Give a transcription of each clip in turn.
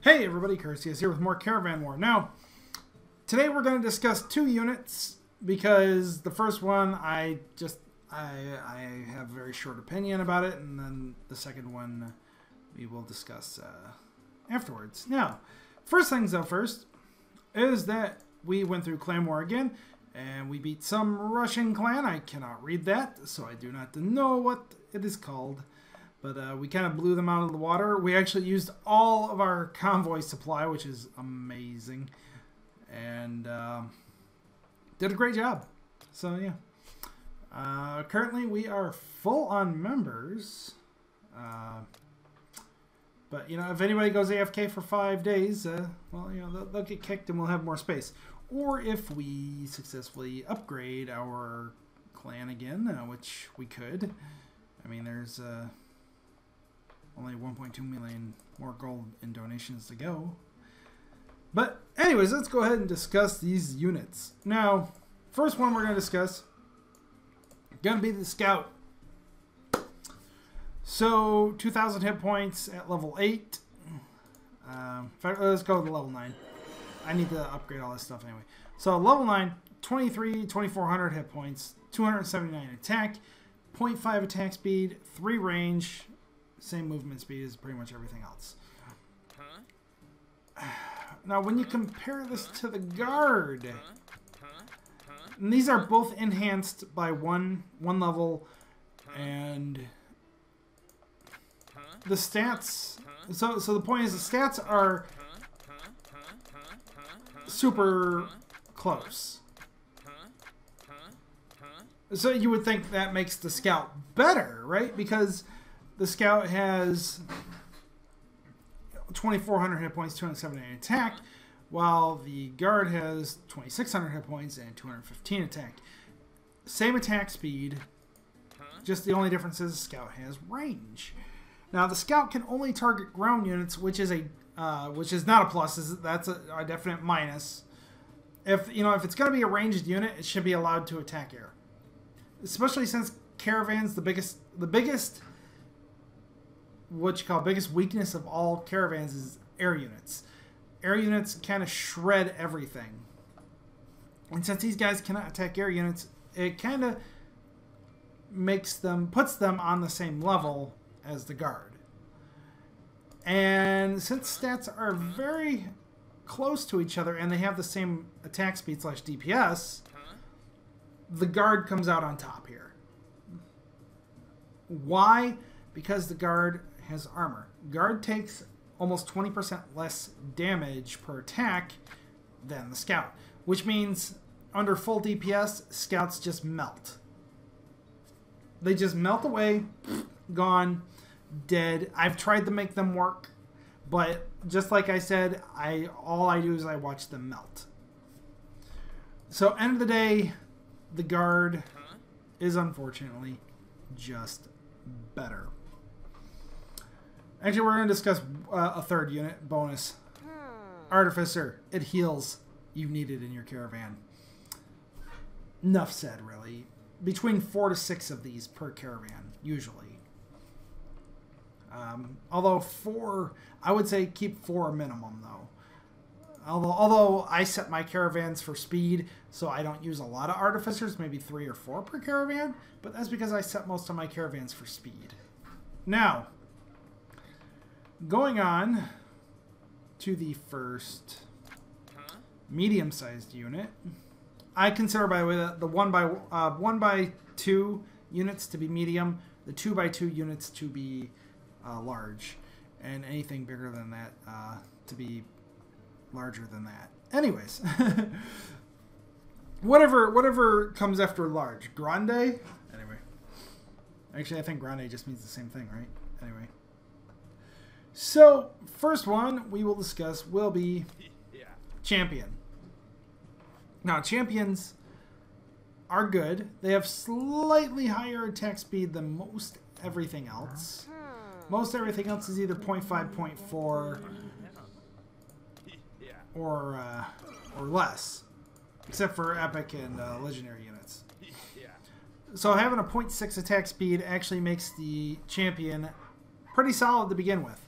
Hey everybody, Curseius here with more Caravan War. Now, today we're going to discuss two units because the first one I have a very short opinion about it, and then the second one we will discuss afterwards. Now, first things up first is that we went through Clan War again, and we beat some Russian clan. I cannot read that, so I do not know what it is called. But we kind of blew them out of the water. We actually used all of our convoy supply, which is amazing. And did a great job. So, yeah. Currently, we are full on members. But, you know, if anybody goes AFK for 5 days, well, you know, they'll get kicked and we'll have more space. Or if we successfully upgrade our clan again, which we could. I mean, there's... only 1.2 million more gold in donations to go. But anyways, let's go ahead and discuss these units. Now, first one we're going to discuss going to be the Scout. So, 2,000 hit points at level 8. In fact, let's go to level 9. I need to upgrade all this stuff anyway. So, level 9, 2,400 hit points, 279 attack, 0.5 attack speed, 3 range, same movement speed as pretty much everything else. Now, when you compare this to the Guard, and these are both enhanced by one level, and the stats. So the point is, the stats are super close. So you would think that makes the Scout better, right? Because the Scout has 2,400 hit points, 279 attack, while the Guard has 2,600 hit points and 215 attack. Same attack speed, just the only difference is the Scout has range. Now the Scout can only target ground units, which is not a plus. That's a definite minus. If it's going to be a ranged unit, it should be allowed to attack air, especially since caravans the biggest biggest weakness of all caravans is air units. Air units kind of shred everything. And since these guys cannot attack air units, it kind of puts them on the same level as the Guard. And since stats are very close to each other and they have the same attack speed / DPS, the Guard comes out on top here. Why? Because the Guard has armor. Guard takes almost 20% less damage per attack than the Scout, which means under full DPS, Scouts just melt. They just melt away, gone, dead. I've tried to make them work, but just like I said, all I do is I watch them melt. So end of the day, the Guard is unfortunately just better. Actually, we're going to discuss a third unit bonus. Artificer. It heals. You need it in your caravan. Enough said, really. Between 4 to 6 of these per caravan, usually. Although 4, I would say keep 4 minimum, though. Although I set my caravans for speed, so I don't use a lot of artificers, maybe 3 or 4 per caravan, but that's because I set most of my caravans for speed. Now, going on to the first medium-sized unit, I consider, by the way, the 1 by 2 units to be medium, the 2 by 2 units to be large, and anything bigger than that to be larger than that. Anyways, whatever comes after large, grande. Anyway, actually, I think grande just means the same thing, right? Anyway. So, first one we will discuss will be Champion. Now, Champions are good. They have slightly higher attack speed than most everything else. Most everything else is either 0.5, 0.4, or less, except for Epic and Legendary units. So having a 0.6 attack speed actually makes the Champion pretty solid to begin with.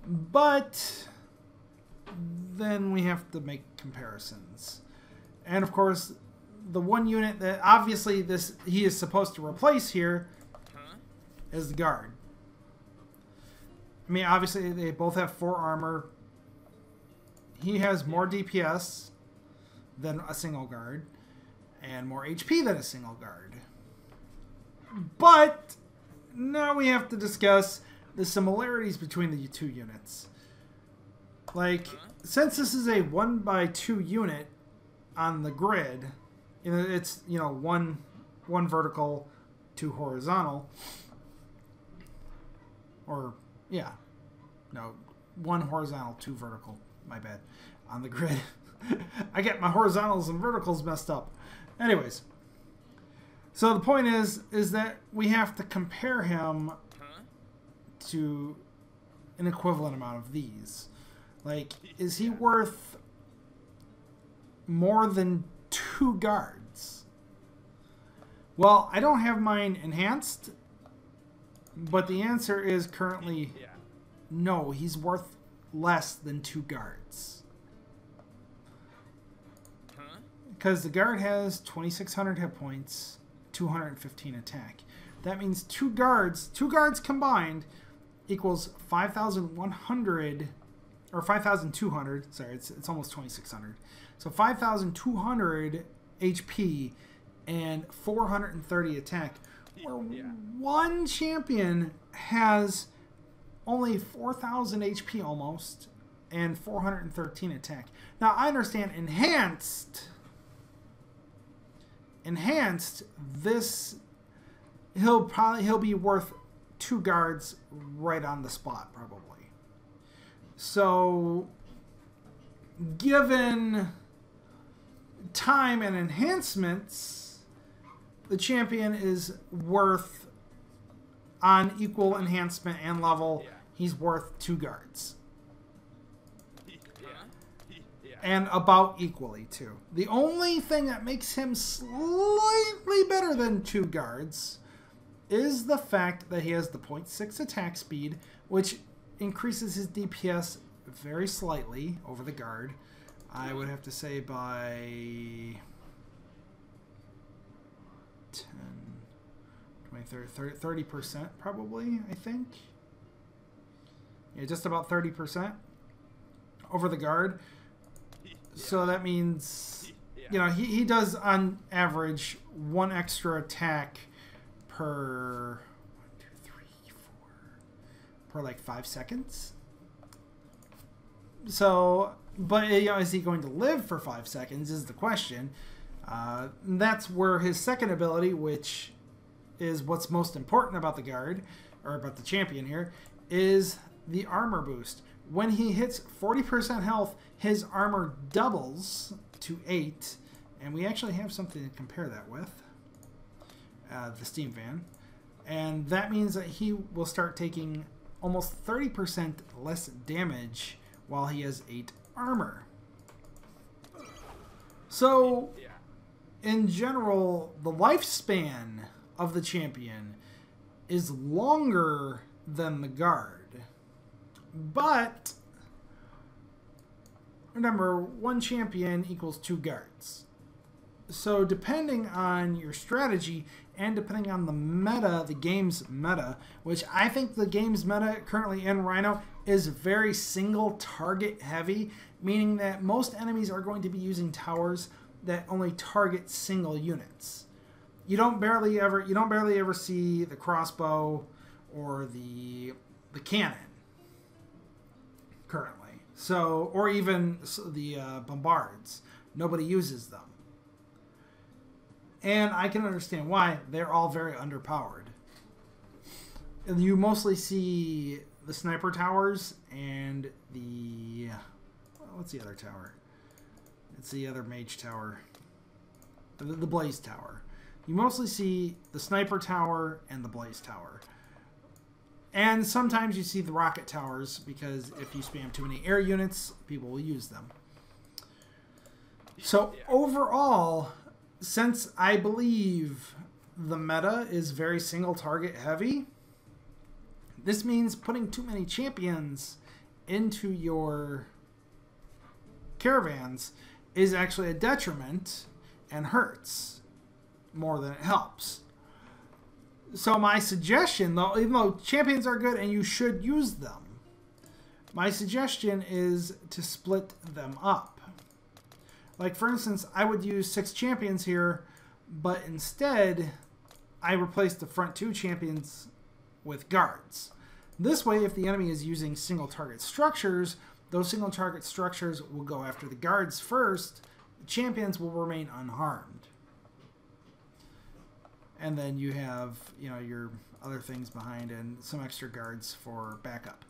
But then we have to make comparisons. And of course, the one unit that obviously he is supposed to replace here is the guard. I mean, obviously they both have 4 armor. He has more DPS than a single guard and more HP than a single guard. But now we have to discuss the similarities between the 2 units. Like, since this is a 1x2 unit on the grid, you know, it's, you know, one vertical, 2 horizontal, or yeah, no, 1 horizontal, 2 vertical. My bad. On the grid, I get my horizontals and verticals messed up. Anyways, so the point is that we have to compare him to an equivalent amount of these. Like, is he worth more than 2 guards? Well, I don't have mine enhanced, but the answer is currently no, he's worth less than 2 guards. Because the guard has 2,600 hit points, 215 attack. That means 2 guards combined equals 5,100, or 5,200, sorry, it's almost 2,600. So 5,200 HP and 430 attack. Where one champion has only 4,000 HP almost and 413 attack. Now I understand enhanced, this he'll be worth 2 guards right on the spot probably. So given time and enhancements, the champion is worth, on equal enhancement and level, he's worth 2 guards. And about equally, too. The only thing that makes him slightly better than 2 guards is the fact that he has the 0.6 attack speed, which increases his DPS very slightly over the guard. I would have to say by 10, 20, 30% probably, I think. Yeah, just about 30% over the guard. So that means, you know, he does on average 1 extra attack per 1, 2, 3, 4 per like 5 seconds. So, but you know, is he going to live for 5 seconds is the question. That's where his second ability, which is what's most important about the guard, or about the champion here, is the armor boost. When he hits 40% health, his armor doubles to 8, and we actually have something to compare that with, the Steam Van. And that means that he will start taking almost 30% less damage while he has 8 armor. So, in general, the lifespan of the champion is longer than the guard. But remember, 1 champion equals 2 guards. So depending on your strategy and depending on the meta, the game's meta, which I think the game's meta currently in Rhino is very single target heavy, meaning that most enemies are going to be using towers that only target single units. You don't barely ever see the crossbow or the cannon currently. So, or even the bombards. Nobody uses them. And I can understand why. They're all very underpowered. And you mostly see the sniper towers and the... what's the other tower? It's the other mage tower. The blaze tower. You mostly see the sniper tower and the blaze tower. And sometimes you see the rocket towers, because if you spam too many air units, people will use them. So overall, since I believe the meta is very single target heavy, this means putting too many champions into your caravans is actually a detriment and hurts more than it helps. So my suggestion, though, even though champions are good and you should use them, my suggestion is to split them up. Like, for instance, I would use 6 champions here, but instead I replaced the front 2 champions with guards. This way, if the enemy is using single target structures, those single target structures will go after the guards first. The champions will remain unharmed. And then you have, you know, your other things behind and some extra guards for backup.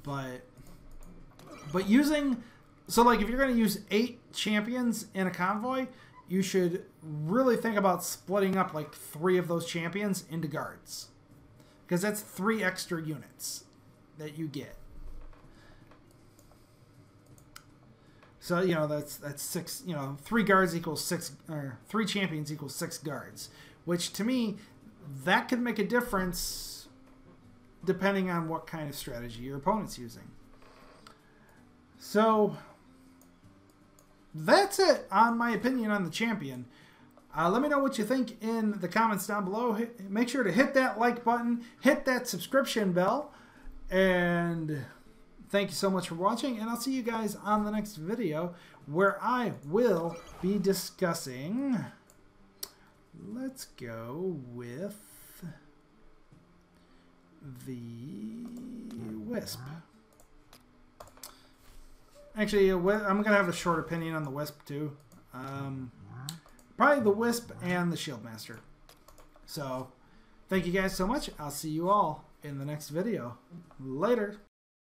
But using, so like if you're going to use 8 champions in a convoy, you should really think about splitting up like 3 of those champions into guards. Because that's 3 extra units that you get. So, you know, that's 6, you know, 3 guards equals 6, or 3 champions equals 6 guards. Which, to me, that could make a difference depending on what kind of strategy your opponent's using. So, that's it on my opinion on the champion. Let me know what you think in the comments down below. Make sure to hit that like button, hit that subscription bell, and thank you so much for watching, and I'll see you guys on the next video where I will be discussing... Let's go with the Wisp. Actually, I'm going to have a short opinion on the Wisp too. Probably the Wisp and the Shieldmaster. So, thank you guys so much. I'll see you all in the next video. Later.